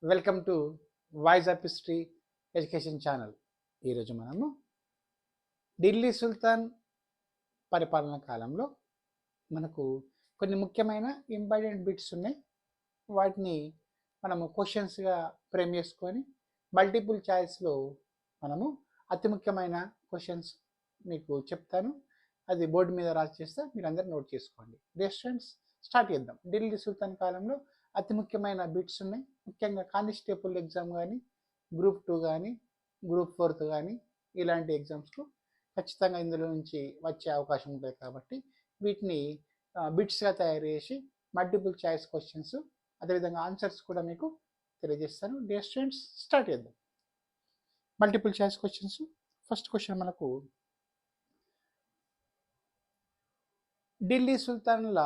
Welcome to voice of history education channel. ఈరోజు మనము ఢిల్లీ సుల్తాన్ పరిపాలన కాలంలో మనకు కొన్ని ముఖ్యమైన ఇంపార్టెంట్ బిట్స్ ఉన్నాయి. వాటిని మనము క్వశ్చన్స్గా ఫ్రేమ్ చేసుకొని మల్టిపుల్ చాయిస్లో మనము అతి ముఖ్యమైన క్వశ్చన్స్ మీకు చెప్తాను. అది బోర్డు మీద రాసి చేస్తే మీరు అందరు నోట్ చేసుకోండి. డియర్ స్టూడెంట్స్, స్టార్ట్ చేద్దాం. ఢిల్లీ సుల్తాన్ కాలంలో అతి ముఖ్యమైన బిట్స్ ఉన్నాయి. ముఖ్యంగా కానిస్టేబుల్ ఎగ్జామ్ కానీ, గ్రూప్ 2 కానీ, గ్రూప్ 4 కానీ ఇలాంటి ఎగ్జామ్స్కు ఖచ్చితంగా ఇందులో నుంచి వచ్చే అవకాశం ఉంటుంది. కాబట్టి వీటిని బిట్స్గా తయారు చేసి మల్టిపుల్ చాయిస్ క్వశ్చన్స్, అదేవిధంగా ఆన్సర్స్ కూడా మీకు తెలియజేస్తాను. డియర్ స్టూడెంట్స్, స్టార్ట్ చేద్దాం. Multiple choice questions. First question మనకు, ఢిల్లీ సుల్తాన్ల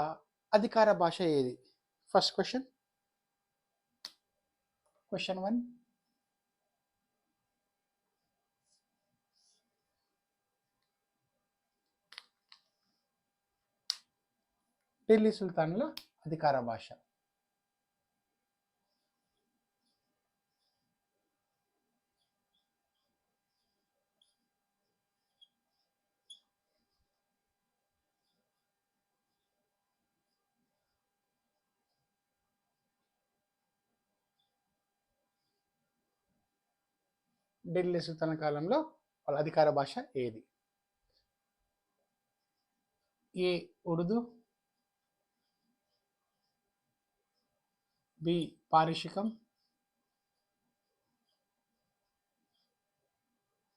అధికార భాష ఏది? First question. క్వశ్చన్ 1, ఢిల్లీ సుల్తాన్ల అధికార భాష. ఢిల్లీ సుల్తాన్ కాలంలో వాళ్ళ అధికార భాష ఏది? ఏ ఉర్దూ, బి పారిషికం,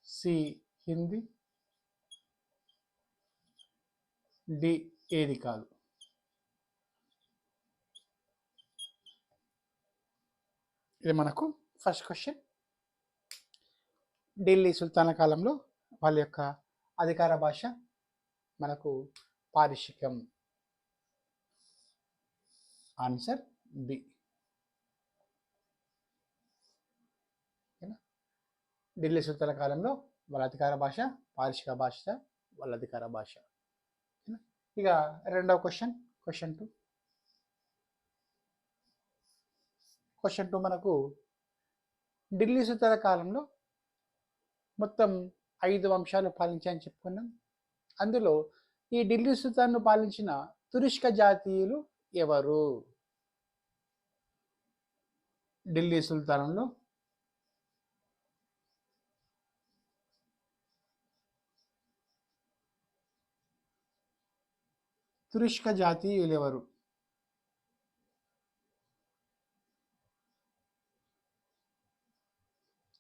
సి హిందీ, డి ఏది కాదు. ఇది మనకు ఫస్ట్ క్వశ్చన్. ఢిల్లీ సుల్తాన కాలంలో వాళ్ళ యొక్క అధికార భాష మనకు పారిషికం. Answer B. ఢిల్లీ సుల్తాన కాలంలో వాళ్ళ అధికార భాష పారిషిక భాష, వాళ్ళ అధికార భాష. ఇక రెండవ క్వశ్చన్, క్వశ్చన్ 2. క్వశ్చన్ 2 మనకు, ఢిల్లీ సుల్తాన కాలంలో మొత్తం 5 వంశాలు పాలించాయని చెప్పుకున్నాం. అందులో ఈ ఢిల్లీ సుల్తాన్ను పాలించిన తురుష్క జాతీయులు ఎవరు? ఢిల్లీ సుల్తానంలో తురుష్క జాతీయులు ఎవరు?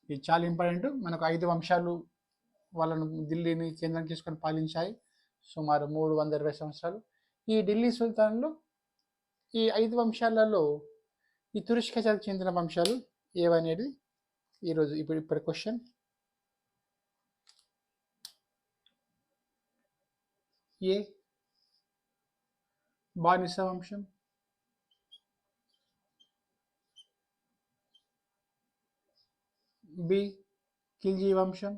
ఇది చాలా ఇంపార్టెంట్. మనకు 5 వంశాలు వాళ్ళను ఢిల్లీని కేంద్రం చేసుకొని పాలించాయి సుమారు 320 సంవత్సరాలు. ఈ ఢిల్లీ సుల్తాన్లో ఈ 5 వంశాలలో ఈ తురుష్క జాతికి చెందిన వంశాలు ఏవనేది ఈరోజు ఇప్పుడు క్వశ్చన్. ఏ బానిస వంశం, బి ఖిల్జీ వంశం,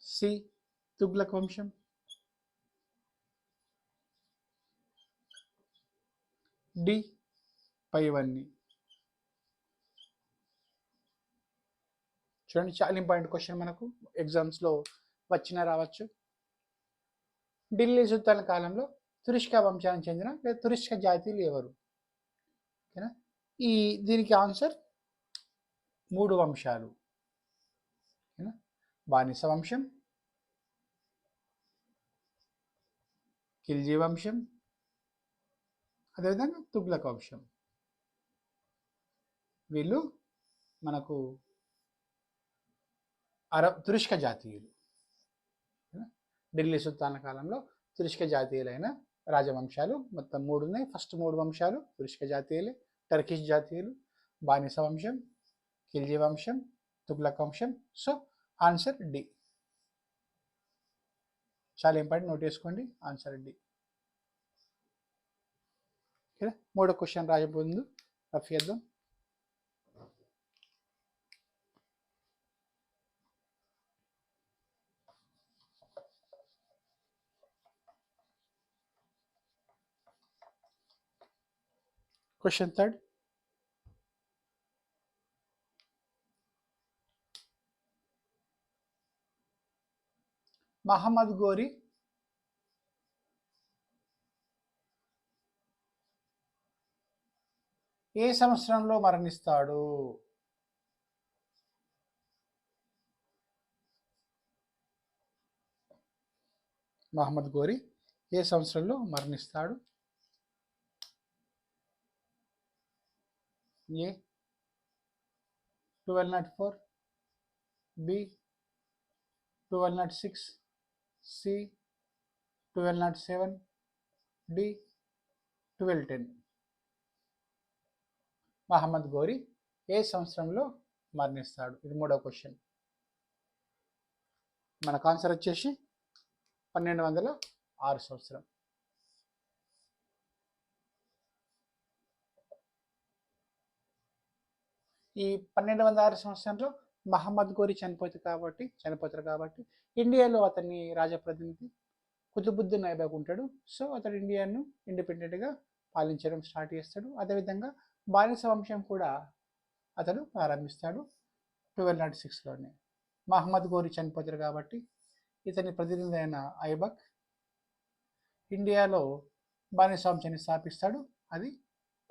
సి తుగ్లక్ వంశం, డి పైవన్నీ. చూడండి, చాలా ఇంపార్టెంట్ క్వశ్చన్, మనకు ఎగ్జామ్స్లో వచ్చినా రావచ్చు. ఢిల్లీ సుల్తాన్ కాలంలో తురుష్క వంశానికి చెందిన లేదా తురుష్క జాతీయులు ఎవరు? ఓకేనా, దీనికి ఆన్సర్ 3 వంశాలు. ఓకేనా, బానిస వంశం, ఖిల్జీ వంశం, అదేవిధంగా తుగ్లక్ వంశం. వీళ్ళు మనకు తురుష్క జాతీయులు. ఢిల్లీ సుల్తాన్ కాలంలో తురుష్క జాతీయులైన రాజవంశాలు మొత్తం 3 ఉన్నాయి. ఫస్ట్ 3 వంశాలు తురుష్క జాతీయులే, టర్కిష్ జాతీయులు, బానిస వంశం, ఖిల్జీ వంశం, తుగ్లక్ వంశం. So answer D. చాలా ఇంపార్టెంట్, నోట్ చేసుకోండి. Answer D. ఓకే, 3వ క్వశ్చన్ రాయబోతుంది, రఫ్ చేద్దాం. క్వశ్చన్ థర్డ్, మహమ్మద్ గోరి ఏ సంవత్సరంలో మరణిస్తాడు? మహమ్మద్ గోరి ఏ సంవత్సరంలో మరణిస్తాడు? A 1204, B 1206, C 1207, D 1210. Mohammad Ghori ఏ సంవత్సరంలో మరణిస్తాడు? ఇది మూడవ క్వశ్చన్. మనకు ఆన్సర్ వచ్చేసి 1206 సంవత్సరం. ఈ 1206 సంవత్సరంలో మహమ్మద్ గోరి చనిపోతారు కాబట్టి ఇండియాలో అతన్ని రాజప్రతినిధి కుతుబుద్దీన్ ఐబక్ ఉంటాడు. సో అతడు ఇండియాను ఇండిపెండెంట్గా పాలించడం స్టార్ట్ చేస్తాడు. అదేవిధంగా బానిస వంశం కూడా అతడు ప్రారంభిస్తాడు 1206లోనే. మహమ్మద్ గోరి చనిపోతారు కాబట్టి ఇతని ప్రతినిధి అయిన ఐబక్ ఇండియాలో బానిస వంశాన్ని స్థాపిస్తాడు. అది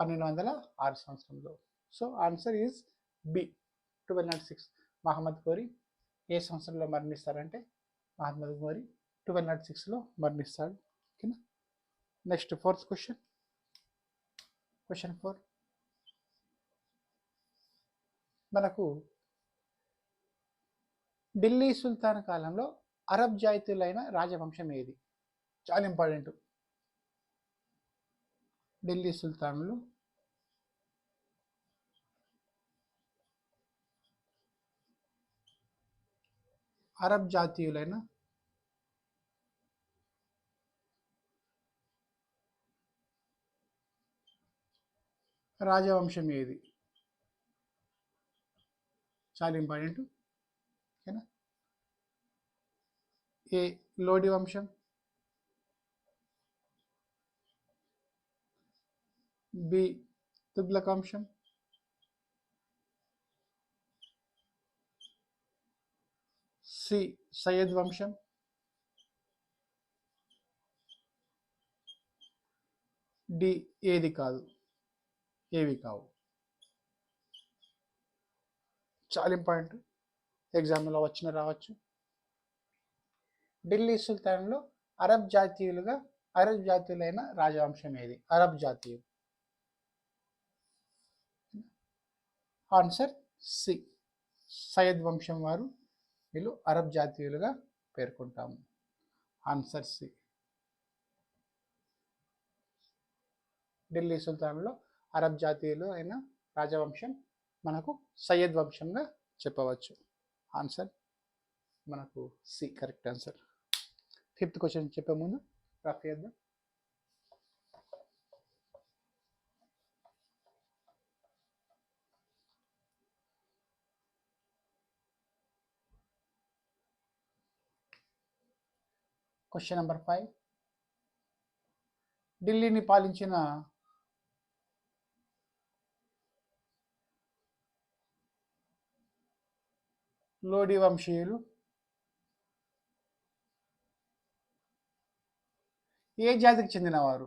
1206 సంవత్సరంలో. So answer is B 1206. Mohammad Ghori ఏ సంవత్సరంలో మరణిస్తారంటే మహమ్మద్ గోరి 1206లో మరణిస్తాడు. ఓకేనా. Next fourth question. క్వశ్చన్ 4, మనకు ఢిల్లీ సుల్తాన్ కాలంలో అరబ్ జాతీయులైన రాజవంశం ఏది? చాలా ఇంపార్టెంట్. ఢిల్లీ సుల్తాన్లు అరబ్ జాతీయులైన రాజవంశం ఏది? చాలా ఇంపార్టెంట్. ఓకేనా. ఏ లోడి వంశం, బి తుగ్లక్ వంశం, సి సయ్యద్ వంశం, డి ఏది కాదు, ఏవి కావు. చాలా ఇంపార్టెంట్, ఎగ్జామ్లో రావచ్చు. ఢిల్లీ సుల్తాన్లో అరబ్ జాతీయులైన రాజవంశం ఏది? అరబ్ జాతీయులు. ఆన్సర్ సి సయ్యద్ వంశం వారు. వీళ్ళు అరబ్ జాతీయులుగా పేర్కొంటాము. Answer C. ఢిల్లీ సుల్తాన్లో అరబ్ జాతీయులు అయిన రాజవంశం మనకు సయ్యద్ వంశంగా చెప్పవచ్చు. ఆన్సర్ మనకు C correct answer. Fifth question చెప్పే ముందు రఫ్ చేద్దాం. క్వశ్చన్ నెంబర్ 5, ఢిల్లీని పాలించిన లోడి వంశీయులు ఏ జాతికి చెందినవారు?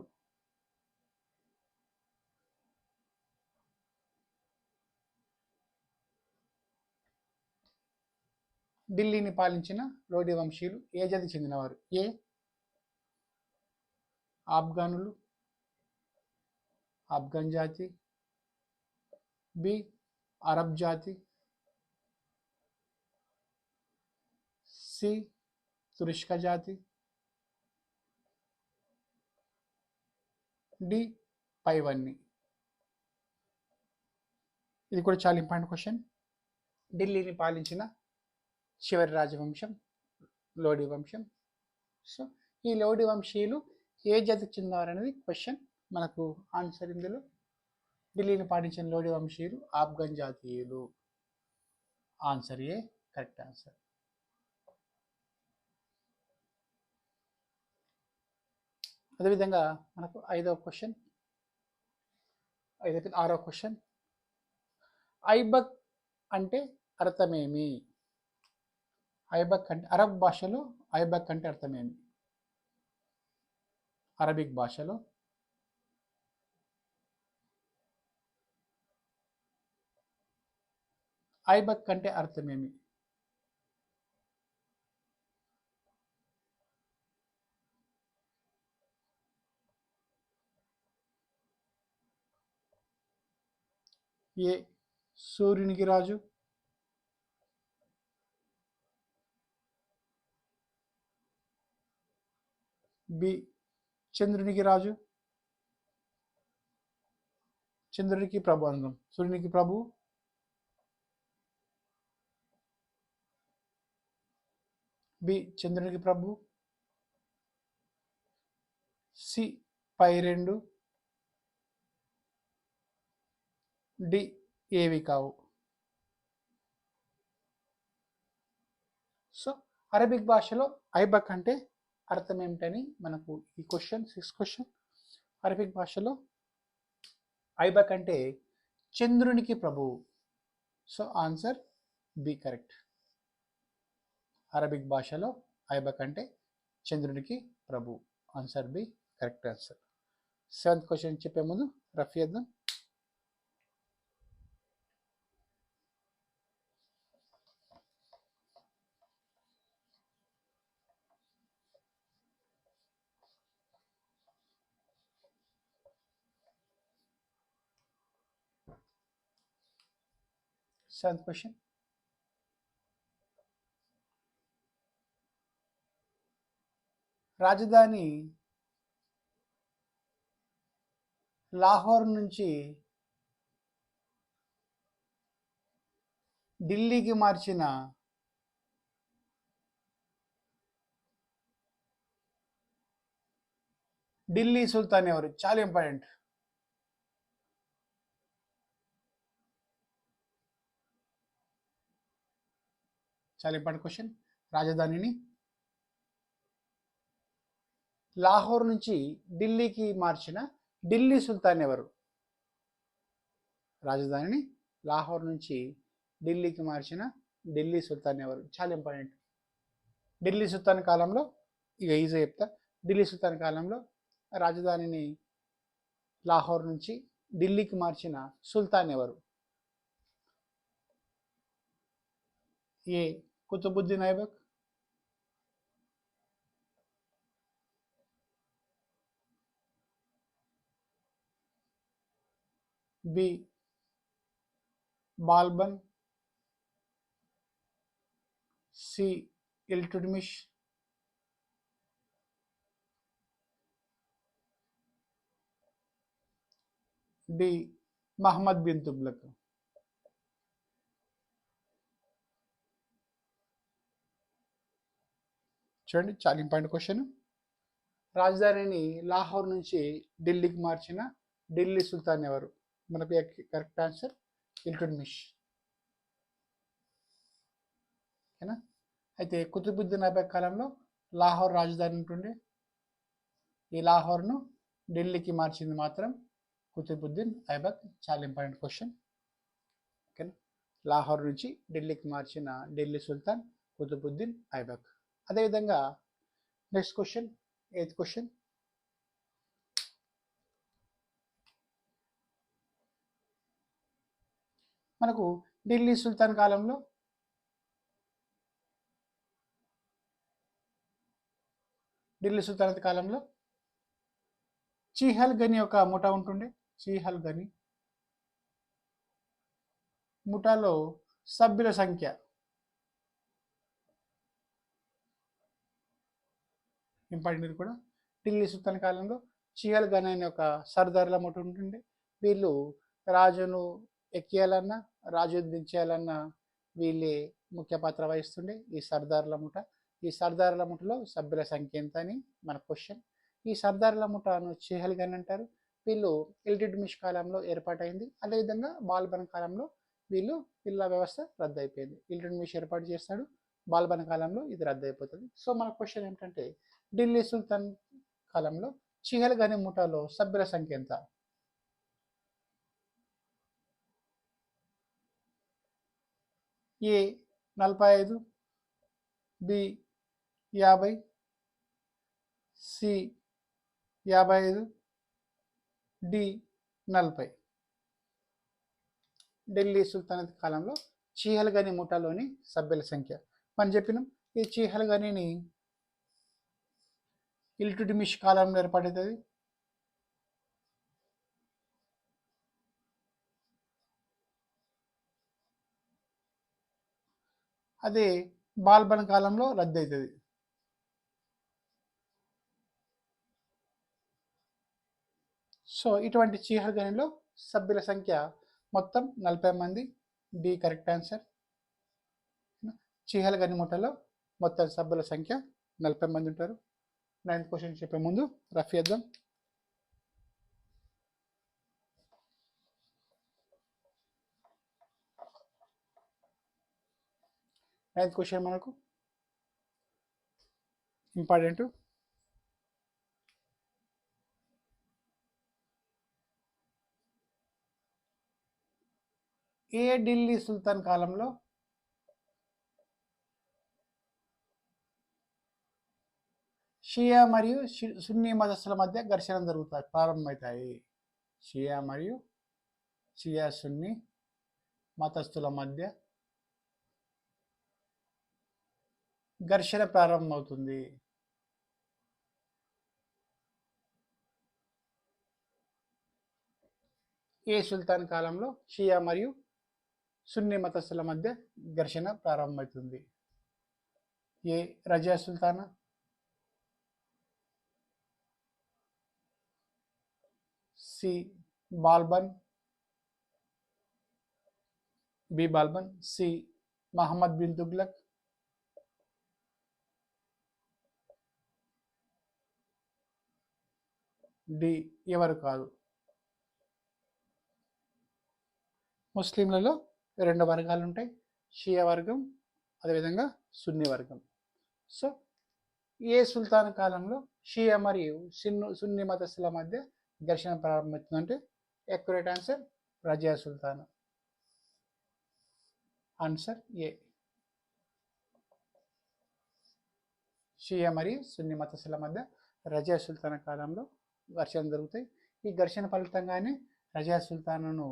ఢిల్లీని పాలించిన లోడి వంశీయులు ఏ జాతికి చెందినవారు? ఏ ఆఫ్ఘానులు, ఆఫ్ఘన్ జాతి, బి అరబ్ జాతి, సి తురుష్క జాతి, డి పైవన్నీ. ఇది కూడా చాలా ఇంపార్టెంట్ క్వశ్చన్. ఢిల్లీని పాలించిన చివరి రాజవంశం లోడి వంశం. సో ఈ లోడి వంశీయులు ఏ జాతికి చెందినవారు అనేది క్వశ్చన్. మనకు ఆన్సర్ ఇందులో ఢిల్లీని పాలించిన లోడి వంశీయులు ఆఫ్ఘన్ జాతీయులు. ఆన్సర్ ఏ కరెక్ట్ ఆన్సర్. అదేవిధంగా మనకు 5వ క్వశ్చన్, అయితే 6వ క్వశ్చన్, ఐబక్ అంటే అర్థమేమి? ఐబక్ అంటే అరబ్ భాషలో ఐబక్ అంటే అర్థమేమి? అరబిక్ భాషలో ఐబక్ అంటే అర్థమేమి? ఏ సూర్యునికి రాజు, బి చంద్రునికి రాజు, చంద్రునికి ప్రభు అందం, సూర్యునికి ప్రభు, బి చంద్రునికి ప్రభు, సి పై రెండు, డి ఏవి కావు. సో అరబిక్ భాషలో ఐబక్ అంటే అర్థం ఏమిటని మనకు ఈ క్వశ్చన్ 6th క్వశ్చన్. అరబిక్ భాషలో ఐబక్ అంటే చంద్రునికి ప్రభువు. So answer B correct. Arabic భాషలో ఐబక్ అంటే చంద్రునికి ప్రభు. Answer B correct answer. 7th question చెప్పే ముందు రఫ్ చేద్దాం. సెవెంత్ క్వశ్చన్, రాజధాని లాహోర్ నుంచి ఢిల్లీకి మార్చిన ఢిల్లీ సుల్తాన్ ఎవరు? చాలా ఇంపార్టెంట్. చాలా ఇంపార్టెంట్ క్వశ్చన్. రాజధానిని లాహోర్ నుంచి ఢిల్లీకి మార్చిన ఢిల్లీ సుల్తాన్ ఎవరు? రాజధానిని లాహోర్ నుంచి ఢిల్లీకి మార్చిన ఢిల్లీ సుల్తాన్ ఎవరు? చాలా ఇంపార్టెంట్. ఢిల్లీ సుల్తాన్ కాలంలో, ఇక ఈజీ చెప్తా, ఢిల్లీ సుల్తాన్ కాలంలో రాజధానిని లాహోర్ నుంచి ఢిల్లీకి మార్చిన సుల్తాన్ ఎవరు? A Qutbuddin Aibak, B Balban, C Iltutmish, D Muhammad bin Tughlaq. చూడండి, చాలా ఇంపార్టెంట్ క్వశ్చన్. రాజధానిని లాహోర్ నుంచి ఢిల్లీకి మార్చిన ఢిల్లీ సుల్తాన్ ఎవరు? మనకు కరెక్ట్ ఆన్సర్ ఇల్టుట్మిష్. ఓకేనా? అయితే కుతుబుద్దీన్ ఐబక్ కాలంలో లాహోర్ రాజధాని ఉంటుండే. ఈ లాహోర్ను ఢిల్లీకి మార్చింది మాత్రం కుతుబుద్దీన్ ఐబక్. చాలా ఇంపార్టెంట్ క్వశ్చన్. ఓకేనా? లాహోర్ నుంచి ఢిల్లీకి మార్చిన ఢిల్లీ సుల్తాన్ కుతుబుద్దీన్ ఐబక్. అదేవిధంగా నెక్స్ట్ క్వశ్చన్, 8th క్వశ్చన్. మనకు ఢిల్లీ సుల్తాన్ కాలంలో చీహల్ గని ఒక ముఠా ఉంటుండే. చీహల్ గని ముఠాలో సభ్యుల సంఖ్య ఇంపార్టెంట్ కూడా. ఢిల్లీ సుల్తాన్ కాలంలో చీహల్ గని అనే ఒక సర్దార్ల ముఠా ఉంటుండే. వీళ్ళు రాజును ఎక్కియాలన్నా రాజును దించేయాలన్నా వీళ్ళే ముఖ్య పాత్ర వహిస్తుండే. ఈ సర్దార్ల ముఠ, ఈ సర్దార్ల ముఠలో సభ్యుల సంఖ్య ఎంత అని మన క్వశ్చన్. ఈ సర్దార్ల ముఠాను చీహల్ గని అంటారు. వీళ్ళు ఇల్టుట్మిష్ కాలంలో ఏర్పాటైంది. అదేవిధంగా బాల్బన్ కాలంలో వీళ్ళ వ్యవస్థ రద్దయిపోయింది. ఇల్టుట్మిష్ ఏర్పాటు చేస్తాడు, బాల్బన్ కాలంలో ఇది రద్దయిపోతుంది. సో మన క్వశ్చన్ ఏంటంటే ఢిల్లీ సుల్తాన్ కాలంలో చీహల్ గని ముఠాలో సభ్యుల సంఖ్య ఎంత? ఏ 45, బి 50, సి 55, డి 40. ఢిల్లీ సుల్తానత్ కాలంలో చీహల్గని ముఠాలోని సభ్యుల సంఖ్య మనం చెప్పినాం. ఈ చీహల్గనిని ఇల్టుట్మిష్ కాలంలో ఏర్పడుతుంది. అదే బాల్బన్ కాలంలో రద్దు అవుతుంది. సో ఇటువంటి చీహల్గనిలో సభ్యుల సంఖ్య మొత్తం 40 మంది. D correct answer. చీహల్గని ముఠలో మొత్తం సభ్యుల సంఖ్య 40 మంది ఉంటారు. 9th క్వశ్చన్ చెప్పే ముందు రఫ్ చేద్దాం. 9th క్వశ్చన్ మనకు ఇంపార్టెంట్. ఏ ఢిల్లీ సుల్తాన్ కాలంలో షియా మరియు సున్నీ మతస్థుల మధ్య ఘర్షణ ప్రారంభమవుతాయి? షియా మరియు సున్నీ మతస్థుల మధ్య ఘర్షణ ప్రారంభమవుతుంది. ఏ సుల్తాన్ కాలంలో షియా మరియు సున్నీ మతస్థుల మధ్య ఘర్షణ ప్రారంభమవుతుంది? A Razia Sultana, C Balban, B Balban, C Muhammad bin Tughlaq, D ఎవరు కాదు. ముస్లింలలో 2 వర్గాలు ఉంటాయి, షియా వర్గం అదేవిధంగా సున్నీ వర్గం. సో ఏ సుల్తాన్ కాలంలో షియా మరియు సున్నీ మతస్థుల మధ్య ఘర్షణ ప్రారంభమవుతుందంటే accurate answer Razia Sultana. Answer A. Shia మరియు సున్నీ మతస్థుల మధ్య రజియా సుల్తానా కాలంలో ఘర్షణ జరుగుతాయి. ఈ ఘర్షణ ఫలితంగానే రజియా సుల్తానాను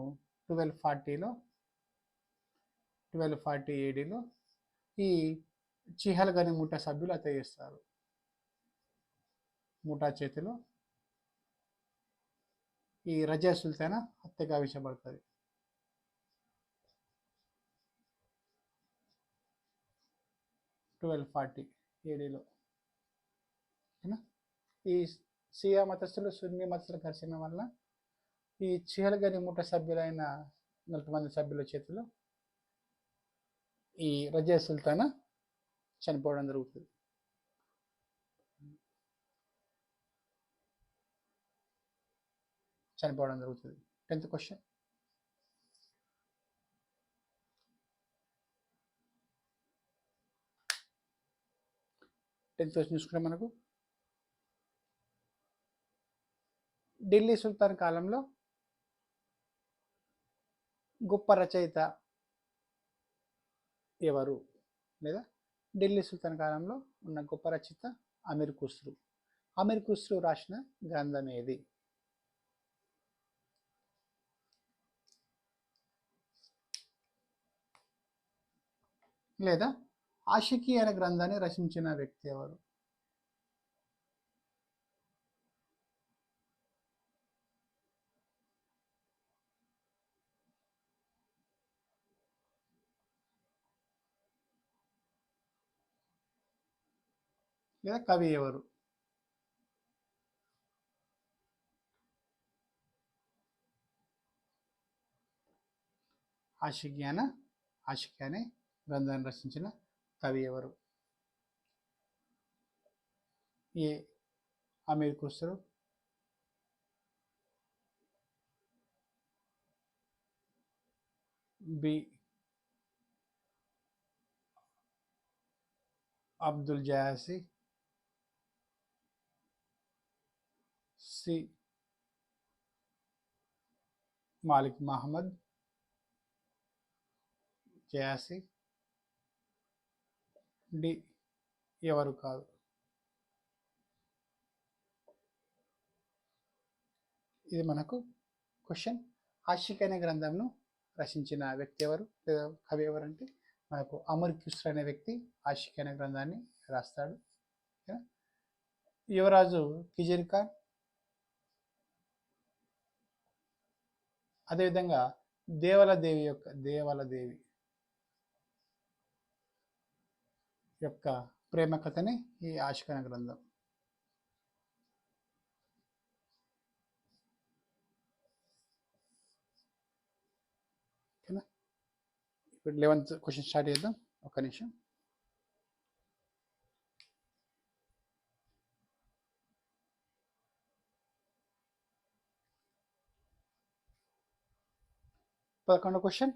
1240 ఏడీలో ఈ చిహల్గని ముఠా సభ్యులు హత్య చేస్తారు. ముఠా చేతిలో ఈ రజియా సుల్తానా హత్య గావించబడుతుంది. ఏడీలో ఈ షియా మతస్థులు సున్నీ మతస్థుల ఘర్షణ వల్ల ఈ చిహల్గని ముఠా సభ్యులైన 40 మంది సభ్యుల చేతిలో ఈ రజియా సుల్తానా చనిపోవడం జరుగుతుంది. చనిపోవడం జరుగుతుంది. 10th question. చూసుకుంటే మనకు ఢిల్లీ సుల్తాన్ కాలంలో గొప్ప రచయిత ఎవరు? లేదా ఢిల్లీ సుల్తాన్ కాలంలో ఉన్న గొప్ప రచయిత అమీర్ ఖుస్రూ. అమీర్ ఖుస్రూ రాసిన గ్రంథం ఏది? లేదా ఆషికి అనే గ్రంథాన్ని రచించిన వ్యక్తి ఎవరు? లేదా కవి ఎవరు? ఆషికి అనే గ్రంథాన్ని రచించిన కవి ఎవరు? A Amir Khusrau, B Abdul Jayasi, C Malik Muhammad Jayasi, D ఎవరు కాదు. ఇది మనకు క్వశ్చన్. ఆషిక్ అనే గ్రంథంను రచించిన వ్యక్తి ఎవరు, కవి ఎవరంటే మనకు అమర్ ఖుస్రో అనే వ్యక్తి ఆషిక్ అనే గ్రంథాన్ని రాస్తాడు. యువరాజు కిజిర్ ఖాన్, అదేవిధంగా దేవలదేవి యొక్క ప్రేమ కథనే ఈ ఆషిక్ అనే గ్రంథం. ఓకేనా, ఇప్పుడు 11th క్వశ్చన్ స్టార్ట్ చేద్దాం. ఒక్క నిమిషం. పదకొండో క్వశ్చన్.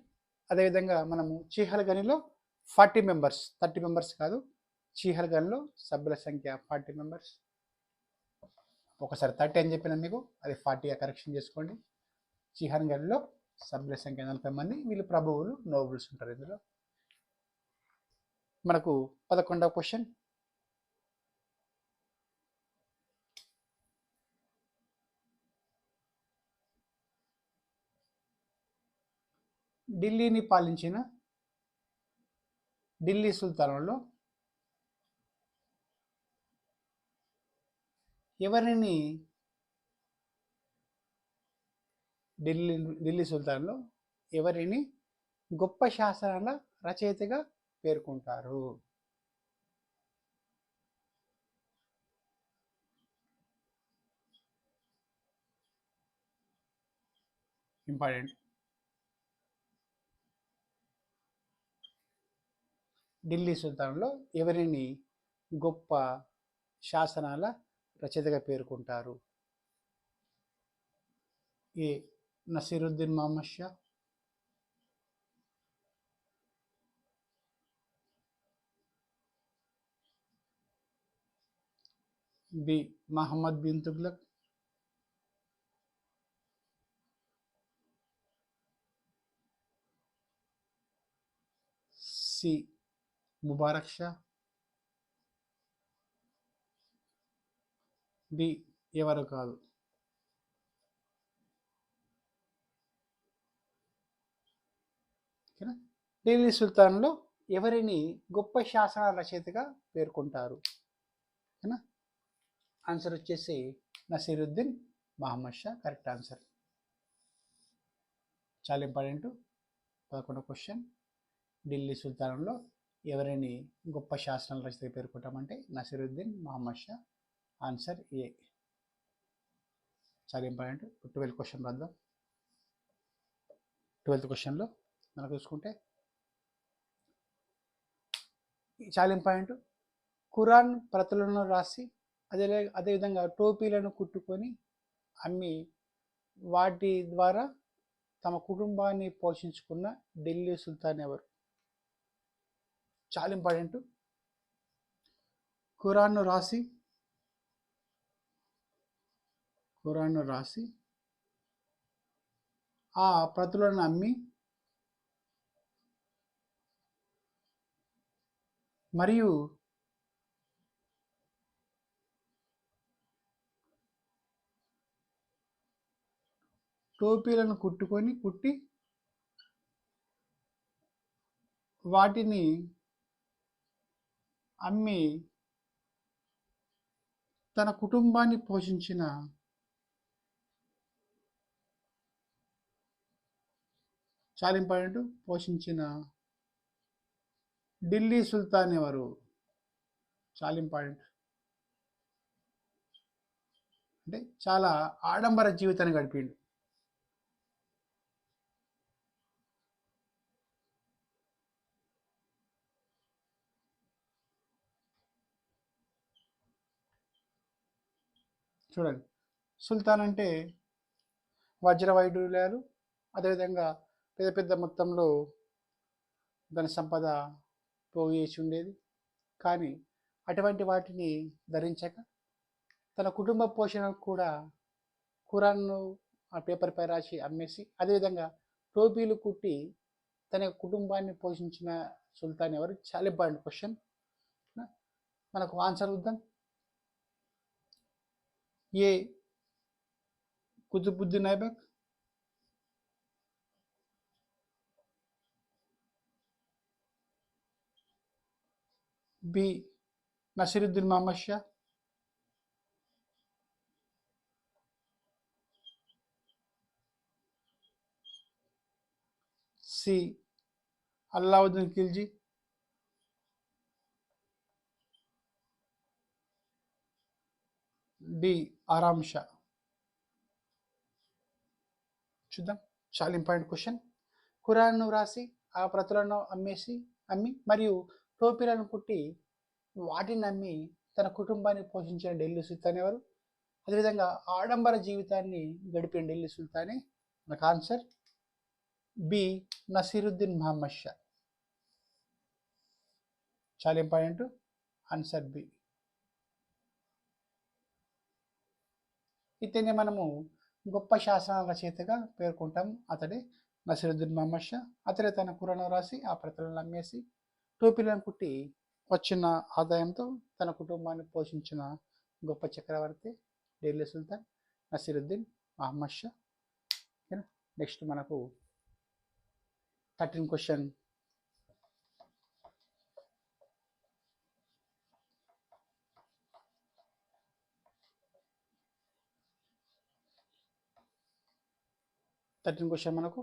అదేవిధంగా మనము చీహల్-గనిలో 40 మెంబర్స్, 30 మెంబర్స్ కాదు, చీహల్-గనిలో సభ్యుల సంఖ్య 40 మెంబర్స్. ఒకసారి 30 అని చెప్పిన మీకు, అది 40గా కరెక్షన్ చేసుకోండి. చీహల్-గనిలో సభ్యుల సంఖ్య 40 మంది. వీళ్ళు ప్రభువులు, నోబుల్స్ ఉంటారు ఇందులో. మనకు 11వ క్వశ్చన్. ఢిల్లీని పాలించిన ఢిల్లీ సుల్తానులలో ఎవరిని ఢిల్లీ సుల్తాన్లో ఎవరిని గొప్ప శాసనాల రచయితగా పేర్కొంటారు? ఇంపార్టెంట్. ఢిల్లీ సుల్తాన్లో ఎవరిని గొప్ప శాసనాల రచయితగా పేర్కొంటారు? A Nasiruddin Muhammad Shah, B Muhammad bin Tughlaq, C Mubarak Shah, D ఎవరు కాదు. ఓకేనా, ఢిల్లీ సుల్తాన్లో ఎవరిని గొప్ప శాసనాల రచయితగా పేర్కొంటారు? ఓకేనా, ఆన్సర్ వచ్చేసి నసీరుద్దీన్ మహమ్మద్ షా కరెక్ట్ ఆన్సర్. చాలా ఇంపార్టెంట్. 11వ క్వశ్చన్. ఢిల్లీ సుల్తానంలో ఎవరిని గొప్ప శాసనాల రచయితగా పేర్కొంటామంటే నసీరుద్దీన్ మహమ్మద్ షా. ఆన్సర్ ఏ. చాలా ఇంపార్టెంట్. 12th క్వశ్చన్ రాద్దాం. 12th క్వశ్చన్లో మనకు చూసుకుంటే చాలా ఇంపార్టెంట్. ఖురాన్ ప్రతులను రాసి అదేవిధంగా టోపీలను కుట్టుకొని అమ్మి వాటి ద్వారా తమ కుటుంబాన్ని పోషించుకున్న ఢిల్లీ సుల్తాన్ ఎవరు? చాలా ఇంపార్టెంట్. ఖురాన్ను రాసి ఆ ప్రతులను అమ్మి మరియు టోపీలను కుట్టి వాటిని అమ్మి తన కుటుంబాన్ని పోషించిన చాలా ఇంపార్టెంట్ పోషించిన ఢిల్లీ సుల్తాన్ ఎవరు? చాలా ఇంపార్టెంట్. అంటే చాలా ఆడంబర జీవితాన్ని గడిపిండు. చూడండి, సుల్తాన్ అంటే వజ్ర వైడూర్యాలు, అదేవిధంగా పెద్ద పెద్ద మొత్తంలో ధన సంపద పోగు చేసి ఉండేది. కానీ అటువంటి వాటిని ధరించక తన కుటుంబ పోషణకు కూడా ఖురాన్ను ఆ పేపర్పై రాసి అమ్మేసి అదేవిధంగా టోపీలు కుట్టి తన కుటుంబాన్ని పోషించిన సుల్తాన్ ఎవరు? చాలా ఇంపార్టెంట్ క్వశ్చన్. మనకు ఆన్సర్ చూద్దాం. A Qutbuddin Aibak, B Nasiruddin Muhammad Shah, C Alauddin Khilji, D Aram Shah. చూద్దాం, చాలా ఇంపార్టెంట్ క్వశ్చన్. ఖురాన్ను వ్రాసి ఆ ప్రతులను అమ్మి మరియు టోపీలను కుట్టి వాటిని అమ్మి తన కుటుంబాన్ని పోషించిన ఢిల్లీ సుల్తాన్ ఎవరు? అదేవిధంగా ఆడంబర జీవితాన్ని గడిపిన ఢిల్లీ సుల్తానే. మనకు ఆన్సర్ బి నసీరుద్దీన్ మహమ్మద్ షా. చాలా ఇంపార్టెంట్, ఆన్సర్ బి. ఇతనే మనము గొప్ప శాసనాల రచయితగా పేర్కొంటాం. అతడే నసీరుద్దీన్ మహమ్మద్ షా. అతడే తన ఖురాన్ రాసి ఆ ప్రతులను అమ్మేసి టోపీలను కుట్టి వచ్చిన ఆదాయంతో తన కుటుంబాన్ని పోషించిన గొప్ప చక్రవర్తి ఢిల్లీ సుల్తాన్ నసీరుద్దీన్ మహమ్మద్ షా. నెక్స్ట్ మనకు 13 క్వశ్చన్. మనకు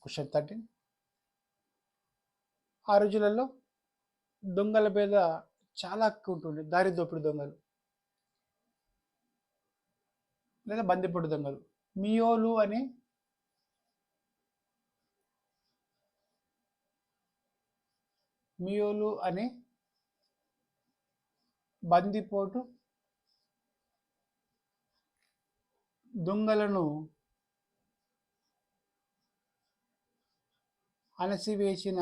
క్వశ్చన్ 13. ఆ రోజులలో దొంగల పేద చాలా ఎక్కువ ఉంటుండే. దారి దోపిడి దొంగలు లేదా బందిపోటు దొంగలు. మియోలు అనే బందిపోటు దొంగలను అణసివేసిన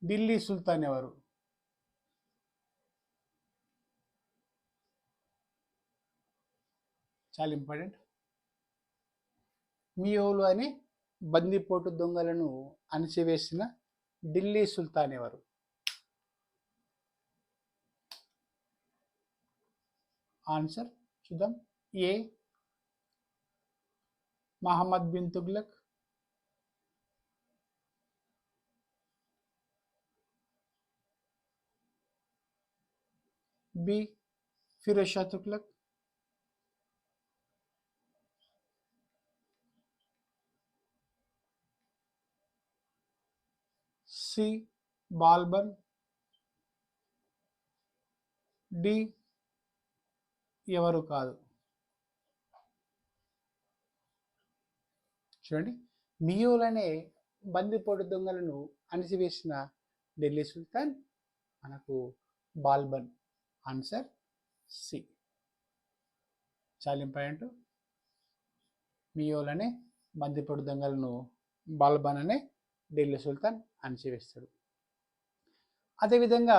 ఢిల్లీ సుల్తాన్ ఎవరు? చాలా ఇంపార్టెంట్. మియోలు అనే బందిపోటు దొంగలను అణచివేసిన ఢిల్లీ సుల్తాన్ ఎవరు? ఆన్సర్ చూద్దాం. A Muhammad bin Tughlaq, B Firoz Shah Tughlaq, C Balban, D ఎవరు కాదు. చూడండి, మియోలనే బందిపోటు దొంగలను అణిచివేసిన ఢిల్లీ సుల్తాన్ మనకు బాల్బన్. Answer C. చాలా ఇంపార్టెంట్. మియోలనే బందిపోటు దొంగలను బాల్బన్ అనే ఢిల్లీ సుల్తాన్ అణిచివేస్తాడు. అదేవిధంగా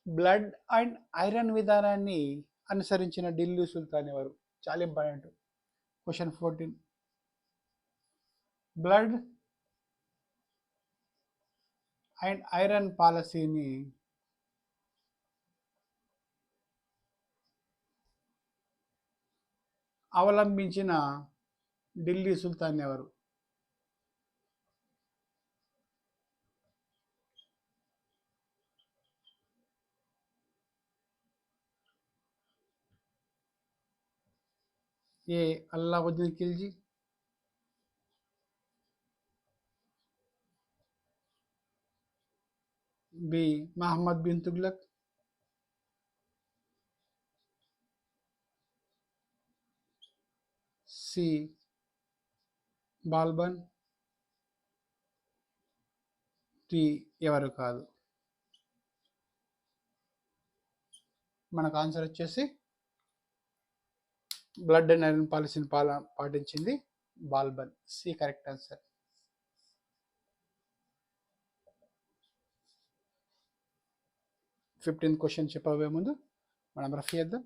బ్లడ్ అండ్ ఐరన్ విధానాన్ని అనుసరించిన ఢిల్లీ సుల్తాన్ ఎవరు? చాలా important. Question 14. Blood and iron పాలసీని అవలంబించిన ఢిల్లీ సుల్తాన్ ఎవరు? A Alauddin Khilji, B Muhammad bin Tughlaq, C Balban, D ఎవరు కాదు. మనకు ఆన్సర్ వచ్చేసి బ్లడ్ అండ్ ఐరన్ పాలసీని పాటించింది Balban. C correct answer. 15th question చెప్పబోయే ముందు మనం రఫ్ చేద్దాం.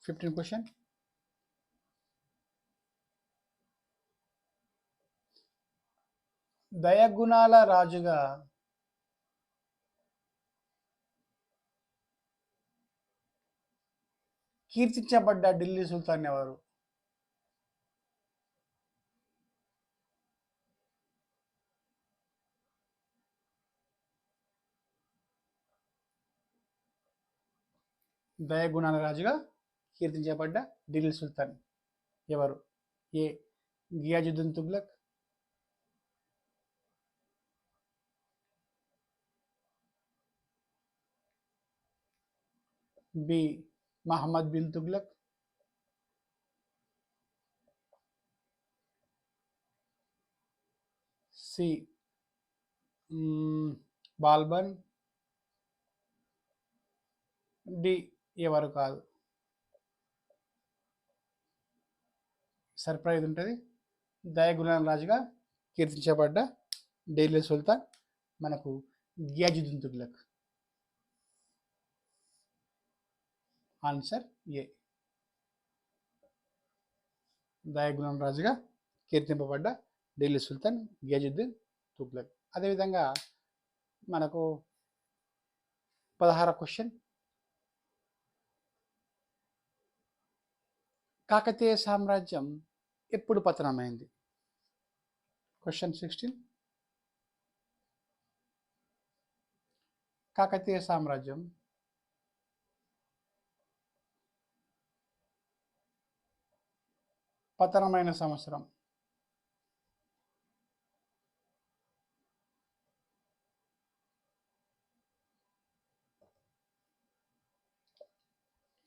15 క్వశ్చన్. దయగుణాల రాజుగా కీర్తించబడ్డ ఢిల్లీ సుల్తాన్ ఎవరు? దయగుణాల రాజుగా కీర్తించబడ్డ ఢిల్లీ సుల్తాన్ ఎవరు? A Ghiyasuddin Tughlaq, B Muhammad bin Tughlaq, C Balban, D ఎవరు కాదు. సర్ప్రైజ్ ఉంటుంది. దయగుణాల రాజుగా కీర్తించబడ్డ ఢిల్లీ సుల్తాన్ మనకు గియాజుద్దీన్ తుగ్లక్. ఆన్సర్ ఏ. దయగుణం రాజుగా కీర్తింపబడ్డ ఢిల్లీ సుల్తాన్ గియాజుద్దీన్ తుగ్లక్. అదేవిధంగా మనకు 16 క్వశ్చన్. కాకతీయ సామ్రాజ్యం ఎప్పుడు పతనమైంది? క్వశ్చన్ 16. కాకతీయ సామ్రాజ్యం పతనమైన సంవత్సరం.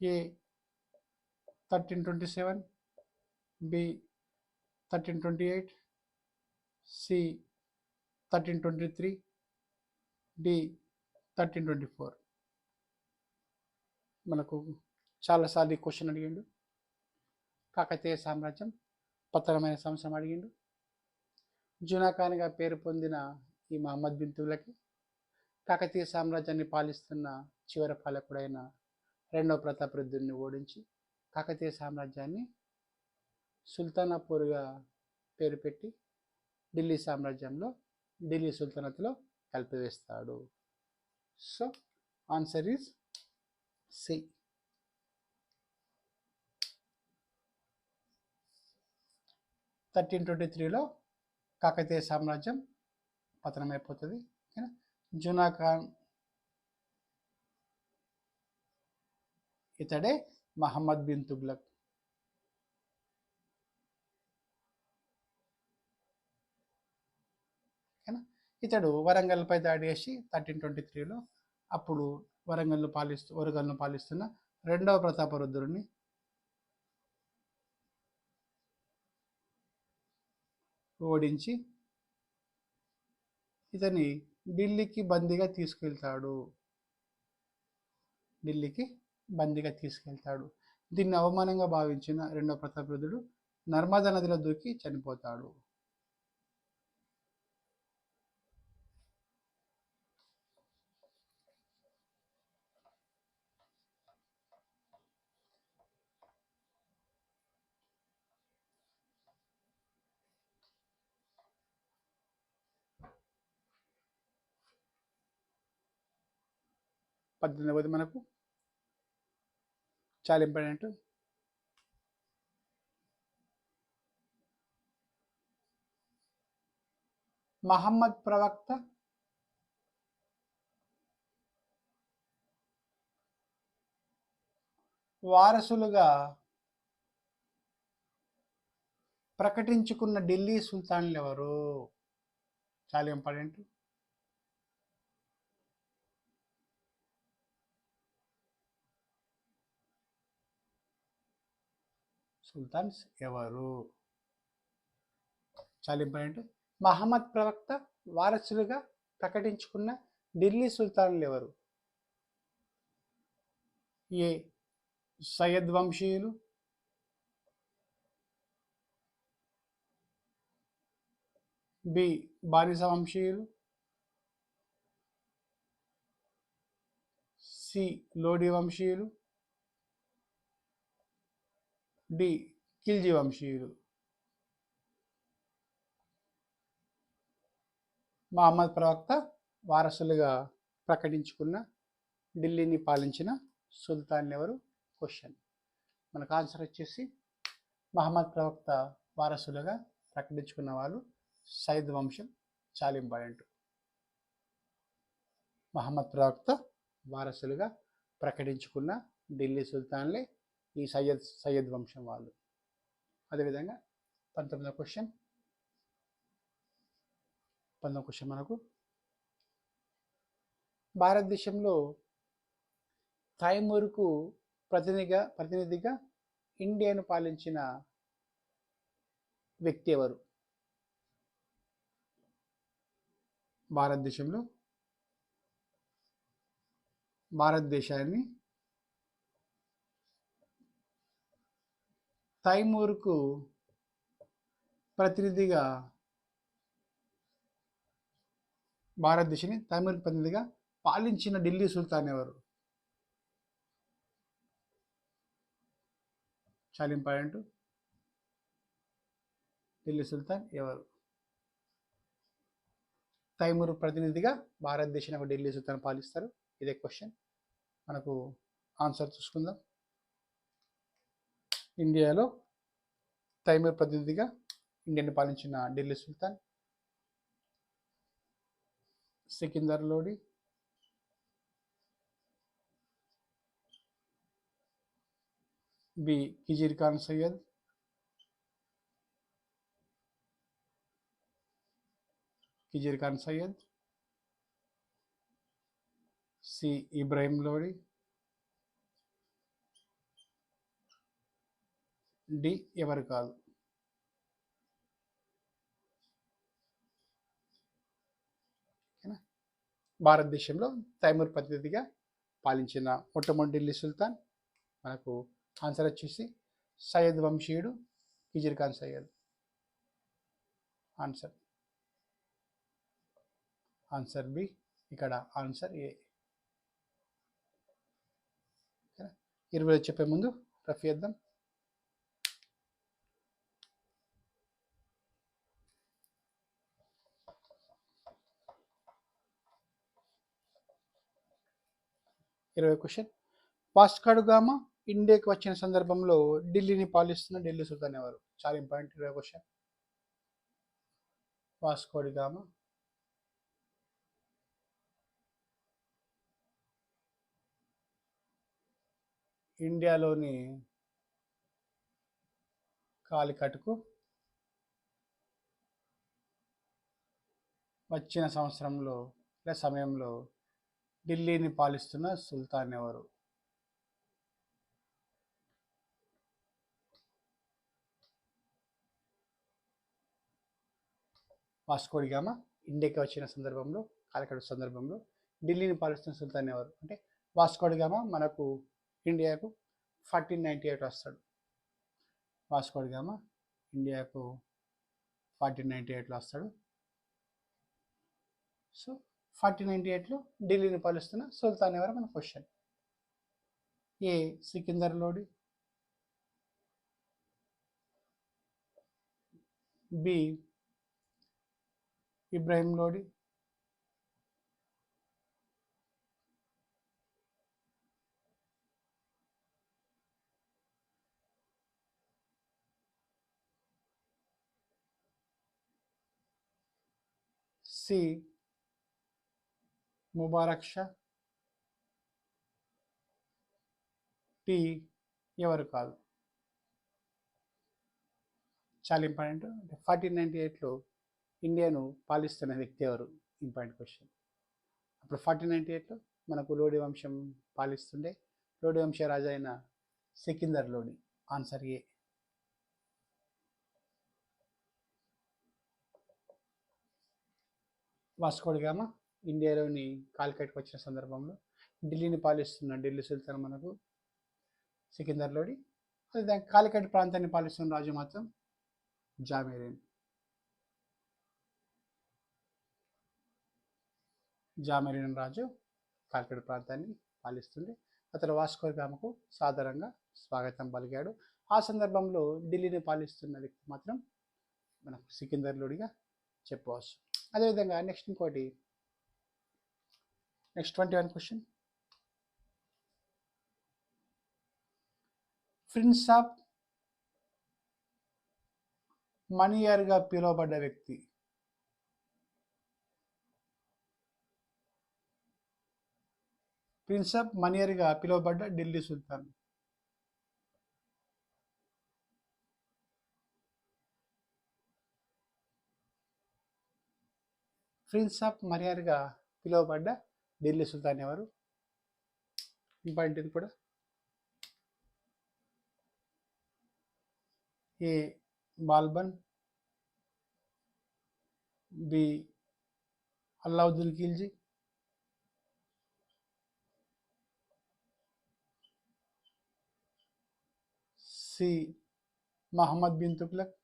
ఏ 1327, బి 1328, సి 1323, డి 1324. మనకు చాలాసార్లు ఈ క్వశ్చన్ అడిగిండు. కాకతీయ సామ్రాజ్యం పతనమైన సంవత్సరం అడిగిండు. జునాఖాన్గా పేరు పొందిన ఈ మహమ్మద్ బిన్ తుగ్లక్ కాకతీయ సామ్రాజ్యాన్ని పాలిస్తున్న చివరి పాలకుడైన రెండవ ప్రతాపరుద్రుడిని ఓడించి కాకతీయ సామ్రాజ్యాన్ని సుల్తానాపూర్గా పేరు పెట్టి ఢిల్లీ సామ్రాజ్యంలో ఢిల్లీ సుల్తానత్లో కలిపివేస్తాడు. So answer is C. 1323లో కాకతీయ సామ్రాజ్యం పతనమైపోతుంది. జునాఖాన్ ఇతడే మహమ్మద్ బిన్ తుగ్లక్. ఇతడు వరంగల్పై దాడి చేసి 1323లో అప్పుడు వరంగల్ను పాలిస్తున్న రెండవ ప్రతాపరుద్రుడిని ఓడించి ఇతని ఢిల్లీకి బందీగా తీసుకెళ్తాడు. దీన్ని అవమానంగా భావించిన రెండవ ప్రతాపరుద్రుడు నర్మదా నదిలో దూకి చనిపోతాడు. పద్దెనిమిదవది మనకు చాలా ఇంపార్టెంట్. మహమ్మద్ ప్రవక్త వారసులుగా ప్రకటించుకున్న ఢిల్లీ సుల్తాన్లు ఎవరు? చాలా ఇంపార్టెంట్. సుల్తాన్స్ ఎవరు? చాలా ఇంపార్టెంట్. మహమ్మద్ ప్రవక్త వారసులుగా ప్రకటించుకున్న ఢిల్లీ సుల్తాన్లు ఎవరు? ఏ సయ్యద్ వంశీయులు, బి బానిస వంశీయులు, సి లోడి వంశీయులు, డి ఖిల్జీ వంశీయులు. మహమ్మద్ ప్రవక్త వారసులుగా ప్రకటించుకున్న ఢిల్లీని పాలించిన సుల్తాన్ ఎవరు? క్వశ్చన్. మనకు ఆన్సర్ వచ్చేసి మహమ్మద్ ప్రవక్త వారసులుగా ప్రకటించుకున్న వాళ్ళు సైద్ వంశం. చాలా ఇంపార్టెంట్. మహమ్మద్ ప్రవక్త వారసులుగా ప్రకటించుకున్న ఢిల్లీ సుల్తాన్లే ఈ సయ్యద్ వంశం వాళ్ళు. అదేవిధంగా 19వ క్వశ్చన్ మనకు భారతదేశంలో తైమూర్కు ప్రతినిధిగా ఇండియాను పాలించిన వ్యక్తి ఎవరు? భారతదేశాన్ని తైమూర్కు ప్రతినిధిగా పాలించిన ఢిల్లీ సుల్తాన్ ఎవరు? చాలా ఇంపార్టెంట్. ఢిల్లీ సుల్తాన్ ఎవరు? తైమూర్ ప్రతినిధిగా భారతదేశానికి ఢిల్లీ సుల్తాన్ పాలిస్తారు. ఇదే క్వశ్చన్. మనకు ఆన్సర్ చూసుకుందాం. ఇండియాలో తైమూర్ ప్రతినిధిగా ఇండియాని పాలించిన ఢిల్లీ సుల్తాన్ Sikandar Lodi, B Khizr Khan Sayyid, C Ibrahim Lodi, D ఎవరు కాదు. భారతదేశంలో తైమూర్ ప్రతినిధిగా పాలించిన మొట్టమొదటి ఢిల్లీ సుల్తాన్ మనకు ఆన్సర్ వచ్చేసి సయ్యద్ వంశీయుడు కిజిర్ ఖాన్ సయ్యద్. Answer B. ఇక్కడ ఆన్సర్ ఏ. 20 చెప్పే ముందు రఫ్ చేద్దాం. క్వశ్చన్. వాస్కో డి గామా ఇండియాకి వచ్చిన సందర్భంలో ఢిల్లీని పాలిస్తున్న ఢిల్లీ సుల్తాన్ ఎవరు? చాలా important. 20 question. Vasco da Gama ఇండియాలోని కాలికట్కు వచ్చిన సమయంలో ఢిల్లీని పాలిస్తున్న సుల్తాన్ ఎవరు? వాస్కో డి గామా ఇండియాకి వచ్చిన సందర్భంలో కాలికట్ సందర్భంలో ఢిల్లీని పాలిస్తున్న సుల్తాన్ ఎవరు అంటే వాస్కో డి గామా మనకు ఇండియాకు 1498 వస్తాడు. వాస్కో డి గామా ఇండియాకు 1498లో వస్తాడు. సో 1498లో ఢిల్లీని పాలిస్తున్న సుల్తాన్ ఎవరు మన question. A Sikandar Lodi, B Ibrahim Lodi, C Mubarak Shah, D ఎవరు కాదు. చాలా ఇంపార్టెంట్. 1498లో ఇండియాను పాలిస్తున్న వ్యక్తి ఎవరు? Important question. అప్పుడు 1498లో మనకు లోడి వంశం పాలిస్తుండే. లోడి వంశ రాజు అయిన సికిందర్ లోడి. ఆన్సర్ ఏ. వాస్కో డి గామా ఇండియాలోని కాలికట్కి వచ్చిన సందర్భంలో ఢిల్లీని పాలిస్తున్న ఢిల్లీ సుల్తాన్ మనకు సికిందర్ లోడి. అదే కాలికట్ ప్రాంతాన్ని పాలిస్తున్న రాజు మాత్రం జామెరిన్ రాజు కాలికట్ ప్రాంతాన్ని పాలిస్తుండే. అతను వాస్కో డి గామాకు సాధారణంగా స్వాగతం పలికాడు. ఆ సందర్భంలో ఢిల్లీని పాలిస్తున్న వ్యక్తి మాత్రం మనకు సికిందర్ లోడిగా చెప్పవచ్చు. అదేవిధంగా నెక్స్ట్ 21 క్వశ్చన్. ప్రిన్స్ ఆఫ్ మనియర్గా పిలువబడ్డ వ్యక్తి. ప్రిన్స్ ఆఫ్ మనియర్గా పిలువబడ్డ ఢిల్లీ సుల్తాన్. ప్రిన్స్ ఆఫ్ మనియర్గా పిలువబడ్డ ఢిల్లీ సుల్తాన్ ఎవరు? ఇంపార్టెంట్ ఇది కూడా. A Balban, B Alauddin Khilji, C Muhammad bin Tughlaq,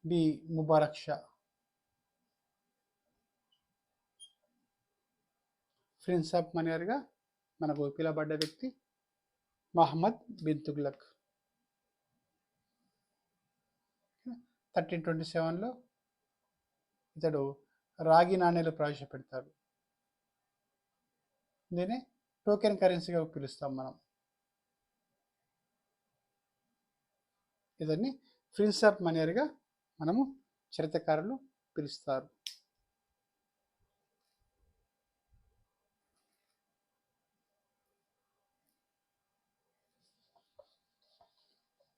D Mubarak Shah. Prince of మనియర్గా మనకు పిలువబడ్డ వ్యక్తి మహమ్మద్ బిన్ తుగ్లక్. 1327లో ఇతడు రాగి నాణేలు ప్రవేశపెడతారు. దీన్ని టోకెన్ కరెన్సీగా పిలుస్తాం మనం. ఇతన్ని ప్రిన్స్ ఆఫ్ మనియర్గా మనము చరిత్రకారులు పిలుస్తారు.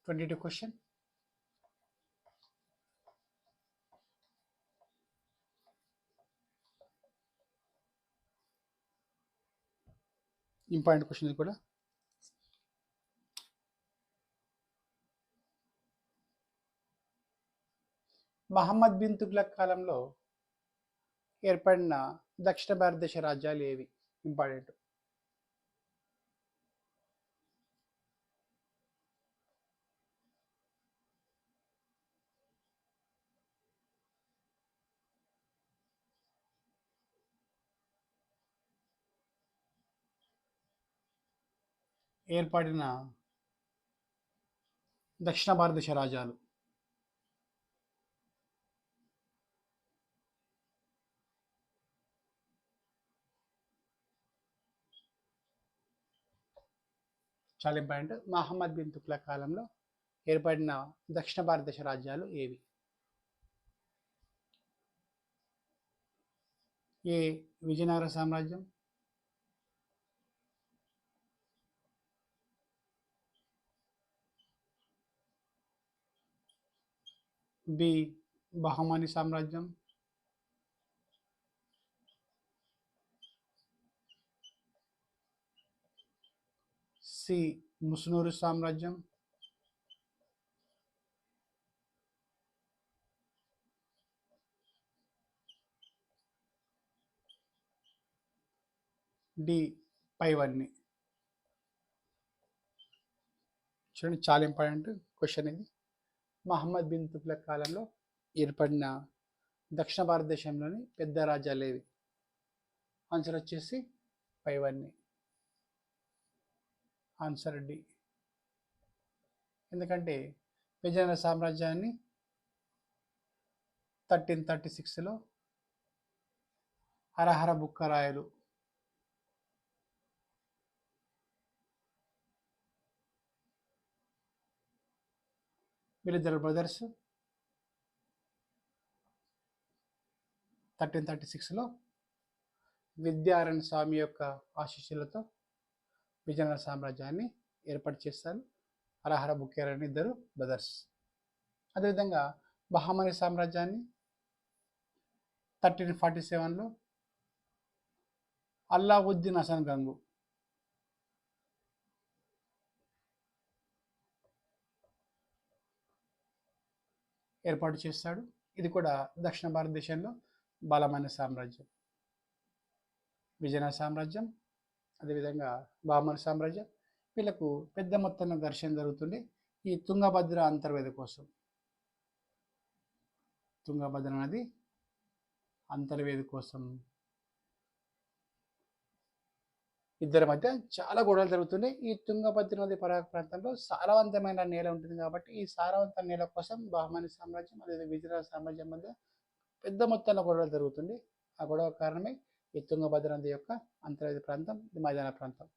22 క్వశ్చన్. ఇంపార్టెంట్ క్వశ్చన్ ఇది కూడా. మహమ్మద్ బిన్ తుగ్లక్ కాలంలో ఏర్పడిన దక్షిణ భారతదేశ రాజ్యాలు ఏవి? ఇంపార్టెంట్. ఏర్పడిన దక్షిణ భారతదేశ రాజ్యాలు. చాలా ఇంపార్టెంట్. మహమ్మద్ బిన్ తుగ్లక్ కాలంలో ఏర్పడిన దక్షిణ భారతదేశ రాజ్యాలు ఏవి? ఏ విజయనగర సామ్రాజ్యం, బి బహమాని సామ్రాజ్యం, సి ముస్నూరు సామ్రాజ్యం, డి పైవన్నీ. చూడండి, చాలా ఇంపార్టెంట్ క్వశ్చన్ ఇది. మహమ్మద్ బిన్ తుగ్లక్ కాలంలో ఏర్పడిన దక్షిణ భారతదేశంలోని పెద్ద రాజ్యాలు ఏవి? ఆన్సర్ వచ్చేసి పైవన్నీ. Answer D. ఎందుకంటే విజయనగర సామ్రాజ్యాన్ని 1336లో హరహర బుక్కరాయలు వీళ్ళిద్దరు బ్రదర్స్ 1336లో విద్యారణ్ స్వామి యొక్క ఆశీస్సులతో విజయనగర సామ్రాజ్యాన్ని ఏర్పాటు చేస్తారు. హరహర బుక్కేరని ఇద్దరు బ్రదర్స్. అదేవిధంగా బహమాని సామ్రాజ్యాన్ని 1347లో అల్లావుద్దీన్ హసన్ గంగు ఏర్పాటు చేస్తాడు. ఇది కూడా దక్షిణ భారతదేశంలో బలమైన సామ్రాజ్యం. విజయనగర సామ్రాజ్యం, అదేవిధంగా బహమాని సామ్రాజ్యం, వీళ్ళకు పెద్ద మొత్తంలో ఘర్షణ జరుగుతుంది ఈ తుంగభద్ర అంతర్వేది కోసం. తుంగభద్ర నది అంతర్వేది కోసం ఇద్దరి మధ్య చాలా గొడవలు జరుగుతున్నాయి. ఈ తుంగభద్ర నది పరివాహక ప్రాంతంలో సారవంతమైన నేల ఉంటుంది కాబట్టి ఈ సారవంతమైన నేల కోసం బహమని సామ్రాజ్యం అదే విజయనగర సామ్రాజ్యం మధ్య పెద్ద మొత్తంలో గొడవలు జరుగుతుంది. ఆ గొడవ కారణమే ఈ తుంగభద్ర నది యొక్క అంతర్వేది ప్రాంతం, ఇది మైదాన ప్రాంతం.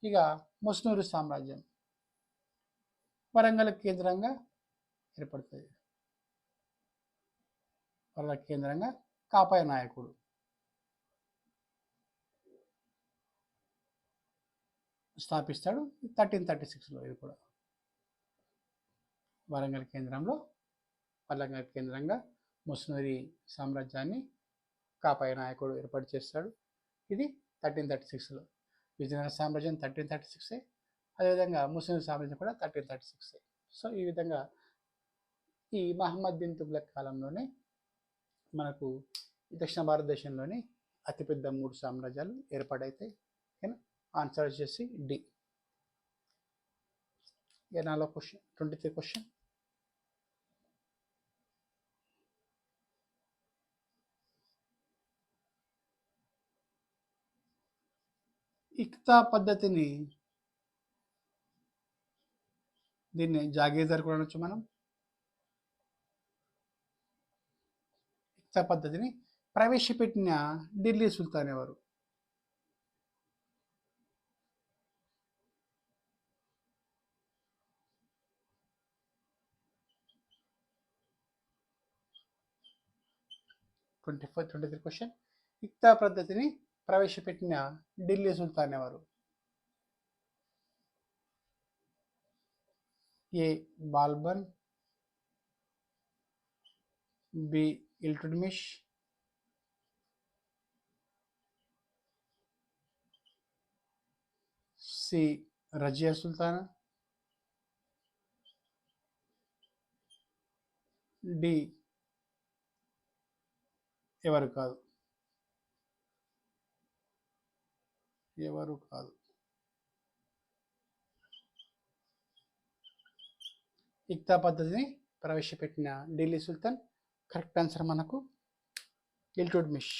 ఇక ముస్నూరు సామ్రాజ్యం వరంగల్ కేంద్రంగా ఏర్పడుతుంది. వరంగల్ కేంద్రంగా కాపాయ నాయకుడు స్థాపిస్తాడు 1336లో. ఇది కూడా వరంగల్ కేంద్రంగా ముస్నూరి సామ్రాజ్యాన్ని కాపాయ నాయకుడు ఏర్పాటు చేస్తాడు. ఇది 1336లో. విజయనగర సామ్రాజ్యం 1336, అదేవిధంగా ముస్నూరి సామ్రాజ్యం కూడా 1336. సో ఈ విధంగా ఈ మహమ్మద్ బిన్ తుగ్లక్ కాలంలోనే మనకు దక్షిణ భారతదేశంలోని అతిపెద్ద 3 సామ్రాజ్యాలు ఏర్పాటైతాయి. ఓకేనా? ఆన్సర్ వచ్చేసి డి. ఇక 4వ క్వశ్చన్, 23 క్వశ్చన్. ఇక్తా పద్ధతిని, దీన్ని జాగీర్దార్ కూడా అనొచ్చు మనం. ఇక్తా పద్ధతిని ప్రవేశపెట్టిన ఢిల్లీ సుల్తాన్ ఎవరు? Twenty 23 question. ఇక్తా పద్ధతిని ప్రవేశపెట్టిన ఢిల్లీ సుల్తాన్ ఎవరు? A Balban, B Iltutmish, C Razia Sultana, D ఎవరు కాదు. ఇక్తా పద్ధతిని ప్రవేశపెట్టిన ఢిల్లీ సుల్తాన్. కరెక్ట్ ఆన్సర్ మనకు ఇల్టుట్మిష్.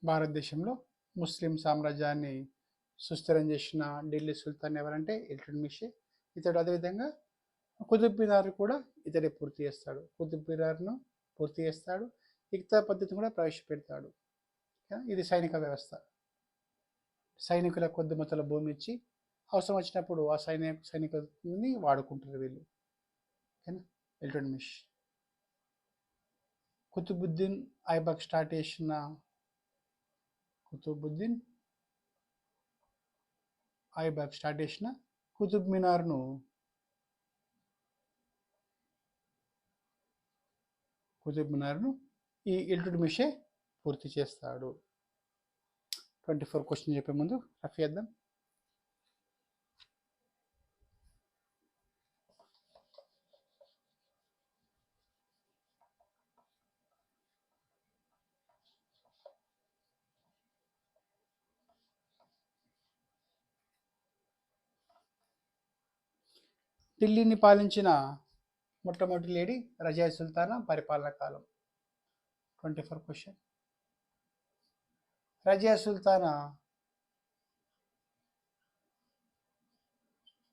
భారతదేశంలో ముస్లిం సామ్రాజ్యాన్ని సుస్థిరం చేసిన ఢిల్లీ సుల్తాన్ ఎవరంటే ఇల్టుట్మిషే. ఇతడు అదేవిధంగా కుతుబ్ మినార్ కూడా ఇతడే పూర్తి చేస్తాడు. కుతుబ్ మినార్ను పూర్తి చేస్తాడు. ఇక్తా పద్ధతిని కూడా ప్రవేశపెడతాడు. ఇది సైనిక వ్యవస్థ. సైనికుల కొద్ది మొత్తంలో భూమి ఇచ్చి అవసరం వచ్చినప్పుడు ఆ సైనికుని వాడుకుంటారు వీళ్ళు. ఓకేనా? ఇల్టుట్మిష్. కుతుబుద్దీన్ ఐబక్ స్టార్ట్ చేసిన కుతుబ్ మినార్ను ఈ ఇల్టుట్మిషే పూర్తి చేస్తాడు. 24 క్వశ్చన్ చెప్పే ముందు రఫ్ చేద్దాం. ఢిల్లీని పాలించిన మొట్టమొదటి లేడీ రజియా సుల్తానా పరిపాలన కాలం. 24 క్వశ్చన్. రజియా సుల్తానా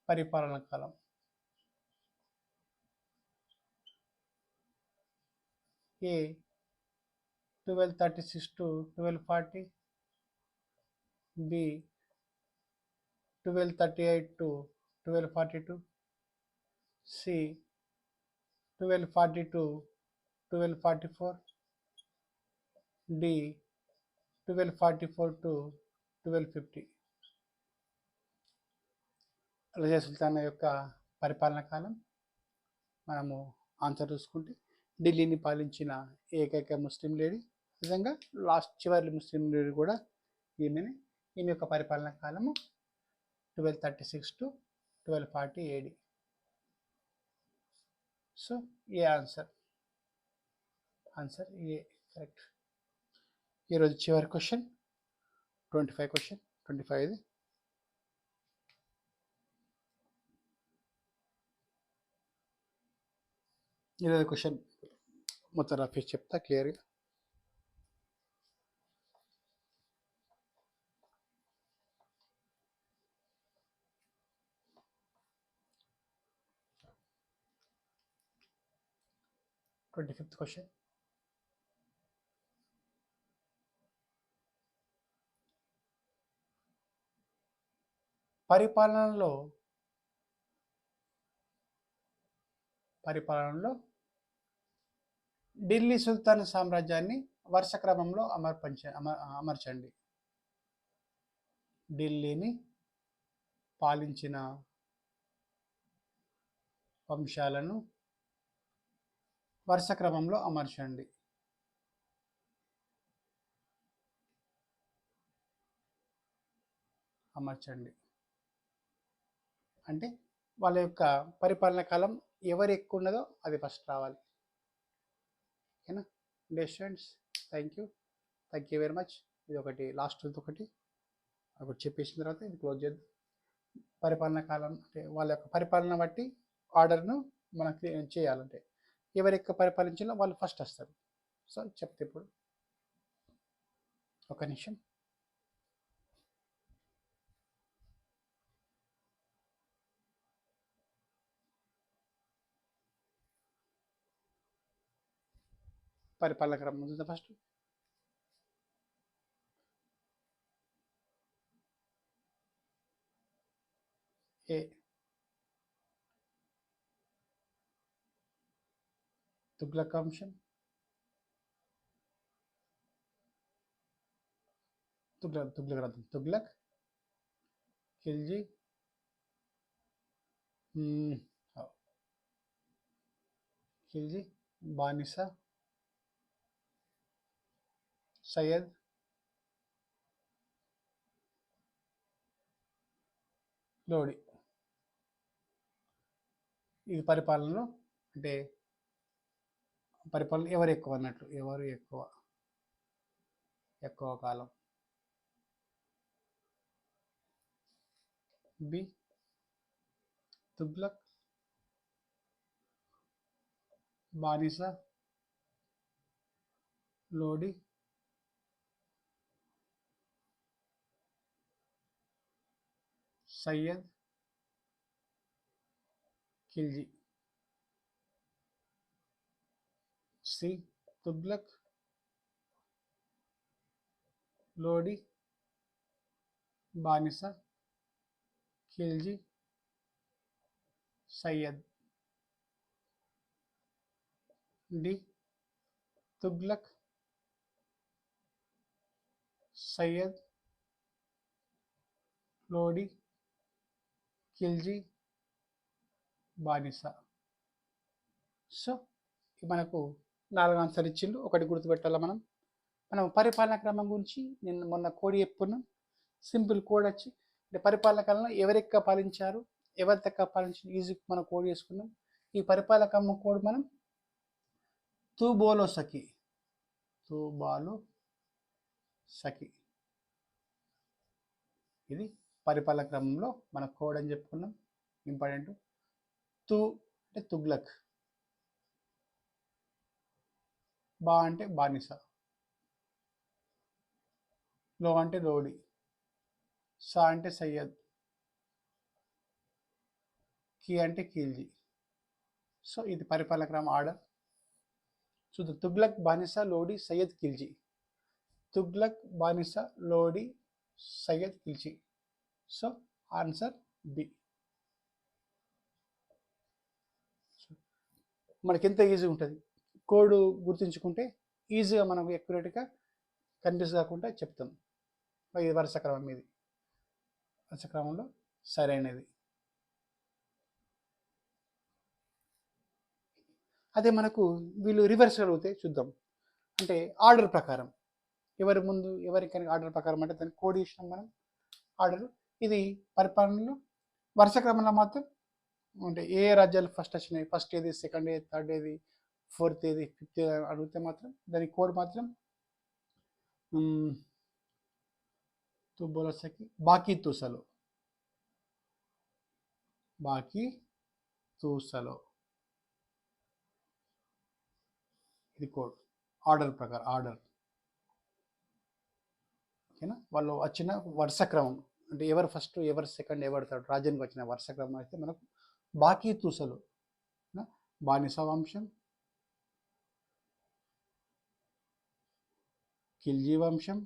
పరిపాలన కాలం. A 1236 to 1240, B 1238 to 1242, C 1240 to 1244, D 1244 to 1250. Razia Sultana యొక్క పరిపాలన కాలం మనము ఆన్సర్ చూసుకుంటే ఢిల్లీని పాలించిన ఏకైక ముస్లిం లేడీ, విధంగా చివరి ముస్లిం లేడీ కూడా ఈమె యొక్క పరిపాలన కాలము 1236 to 1240 AD. So A answer A correct. ఈరోజు చివరి క్వశ్చన్ 25 క్వశ్చన్. 25 ఈరోజు క్వశ్చన్ మొత్తం రఫీ చెప్తా క్లియర్గా. 25th question. పరిపాలనలో ఢిల్లీ సుల్తాన్ సామ్రాజ్యాన్ని వరుస క్రమంలో అమర్చండి. ఢిల్లీని పాలించిన వంశాలను వరుస క్రమంలో అమర్చండి. అంటే వాళ్ళ యొక్క పరిపాలన కాలం ఎవరు ఎక్కువ ఉన్నదో అది ఫస్ట్ రావాలి. ఓకేనా students, thank you very much. ఇది ఒకటి లాస్ట్ ఒకటి చెప్పేసిన తర్వాత ఇది క్లోజ్ చేద్దాం. పరిపాలన కాలం అంటే వాళ్ళ యొక్క పరిపాలన బట్టి ఆర్డర్ను మనకు చేయాలంటే ఎవరు ఎక్కువ పరిపాలించాలో వాళ్ళు ఫస్ట్ వస్తారు. సో చెప్తే ఇప్పుడు ఒక నిమిషం. పరిపాలన క్రమం ఉంది ఫస్ట్. ఏ తుగ్లక్ వంశం, తుగ్లక్, ఖిల్జీ, బానిసా, సయ్యద్, లోడి. ఇది పరిపాలనలో అంటే పరిపాలన ఎవరు ఎక్కువ అన్నట్లు, ఎవరు ఎక్కువ కాలం. బి తుగ్లక్, బానిసా, లోడి, సయ్యద్, ఖిల్జీ. సి తుగ్లక్, లోడి, బానిసా, ఖిల్జీ, సయ్యద్. డి తుగ్లక్, సయ్యద్, లోడి, ఖిల్జీ, బానిసా. సో మనకు 4 ఆన్సర్ ఇచ్చిండు. ఒకటి గుర్తుపెట్టాలా, మనం పరిపాలన క్రమం గురించి నేను మొన్న కోడ్ చెప్పుకున్నాం. సింపుల్ కోడ్ వచ్చి అంటే పరిపాలన కాలంలో ఎవరెక్క పాలించారు, ఎవరి తక్కువ పాలించారు ఈజీ మనం కోడ్ చేసుకున్నాం. ఈ పరిపాలన క్రమం కోడ్ మనం తూబాలో సఖి, ఇది పరిపాలన క్రమంలో మన కోడ్ అని చెప్పుకున్నాం. ఇంపార్టెంట్. తు అంటే తుగ్లక్, బా అంటే బానిస, లో అంటే లోడి, సా అంటే సయ్యద్, కి అంటే ఖిల్జీ. సో ఇది పరిపాలన క్రమ ఆర్డర్. చూద్దాం. తుగ్లక్, బానిస, లోడి, సయ్యద్, ఖిల్జీ. తుగ్లక్, బానిస, Lodi, Sayyid, Khilji. So answer B. మనకి ఎంత ఈజీ ఉంటుంది కోడ్ గుర్తుంచుకుంటే, ఈజీగా మనం ఎక్యురేట్గా కన్ఫ్యూజ్ కాకుండా చెప్తాం. ఇది వరుస క్రమం, ఇది వరుస క్రమంలో సరైనది. అదే మనకు వీళ్ళు రివర్స్ అడిగితే చూద్దాం. అంటే ఆర్డర్ ప్రకారం ఎవరి ముందు ఎవరికైనా ఆర్డర్ ప్రకారం అంటే దాన్ని కోడ్ చేసినాం మనం ఆర్డర్. ఇది పరిపాలనలో వరుస క్రమంలో మాత్రం అంటే ఏ రాజ్యాలు ఫస్ట్ వచ్చినాయి, ఫస్ట్ ఏది, సెకండ్ ఏది, థర్డ్ ఏది, ఫోర్త్ ఏది, ఫిఫ్త్ ఏది అడిగితే మాత్రం దాని కోడ్ మాత్రం తుబోలసకి బాకీ తూసలో, ఇది కోడ్ ఆర్డర్ ప్రకారం. ఆర్డర్ ఓకేనా. వాళ్ళు వచ్చిన వరుస క్రమం అంటే ఎవరు ఫస్ట్, ఎవరు సెకండ్, ఎవరు థర్డ్ రాజ్యానికి వచ్చిన వరుస క్రమం అయితే మనకు బాకీ తూసలు, బానిస వంశం, ఖిల్జీ వంశం,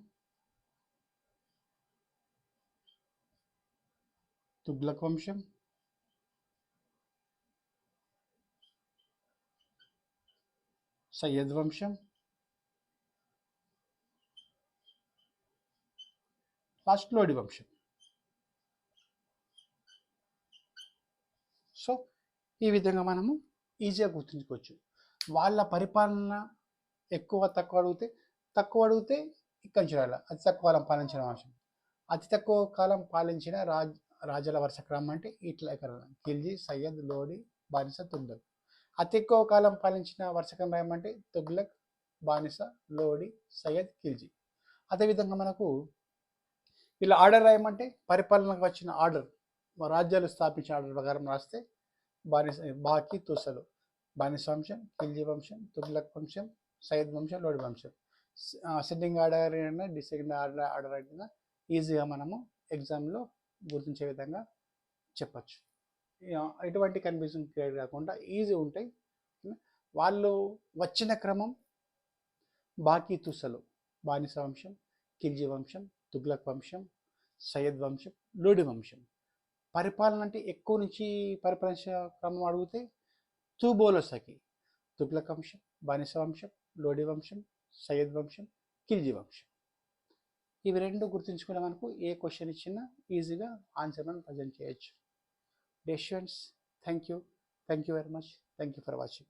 తుగ్లక్ వంశం, సయ్యద్ వంశం, లాస్ట్ లోడి వంశం. సో ఈ విధంగా మనము ఈజీగా గుర్తుంచుకోవచ్చు. వాళ్ళ పరిపాలన ఎక్కువ తక్కువ అడిగితే ఇక్కడి నుంచి రాయాలి. అతి తక్కువ కాలం పాలించిన వంశం. అతి తక్కువ కాలం పాలించిన రాజుల వరుస క్రమం అంటే ఇట్లా ఖిల్జీ, సయ్యద్, లోడి, బానిస, తుగ్లక్. అతి ఎక్కువ కాలం పాలించిన వరుస క్రమం ఏమంటే తుగ్లక్, బానిస, లోడి, సయ్యద్, ఖిల్జీ. అదేవిధంగా మనకు ఇలా ఆర్డర్ రాయమంటే పరిపాలనకు వచ్చిన ఆర్డర్, రాజ్యాలు స్థాపించిన ఆర్డర్ ప్రకారం రాస్తే బానిస, బాకీ, తుసలు, బానిస వంశం, ఖిల్జీ వంశం, తుగ్లక్ వంశం, సయ్యద్ వంశం, లోడి వంశం. సెట్టింగ్ ఆర్డర్ అయినా డిసెండింగ్ ఆర్డర్ అయినా ఈజీగా మనము ఎగ్జామ్లో గుర్తించే విధంగా చెప్పచ్చు. ఎటువంటి కన్ఫ్యూజన్ క్రియేట్ కాకుండా ఈజీ ఉంటాయి. వాళ్ళు వచ్చిన క్రమం బాకీ, తుసలు, బానిస వంశం, ఖిల్జీ వంశం, తుగ్లక్ వంశం, సయ్యద్ వంశం, లోడి వంశం. పరిపాలన అంటే ఎక్కువ నుంచి పరిపాలించిన క్రమం అడిగితే తూబోలసకి, తుగ్లక్ వంశం, బానిస వంశం, లోడి వంశం, సయ్యద్ వంశం, ఖిల్జీ వంశం. ఇవి రెండు గుర్తుంచుకునే మనకు ఏ క్వశ్చన్ ఇచ్చినా ఈజీగా ఆన్సర్ మనం ప్రజెంట్ చేయొచ్చు. Dear students, thank you very much. Thank you for watching.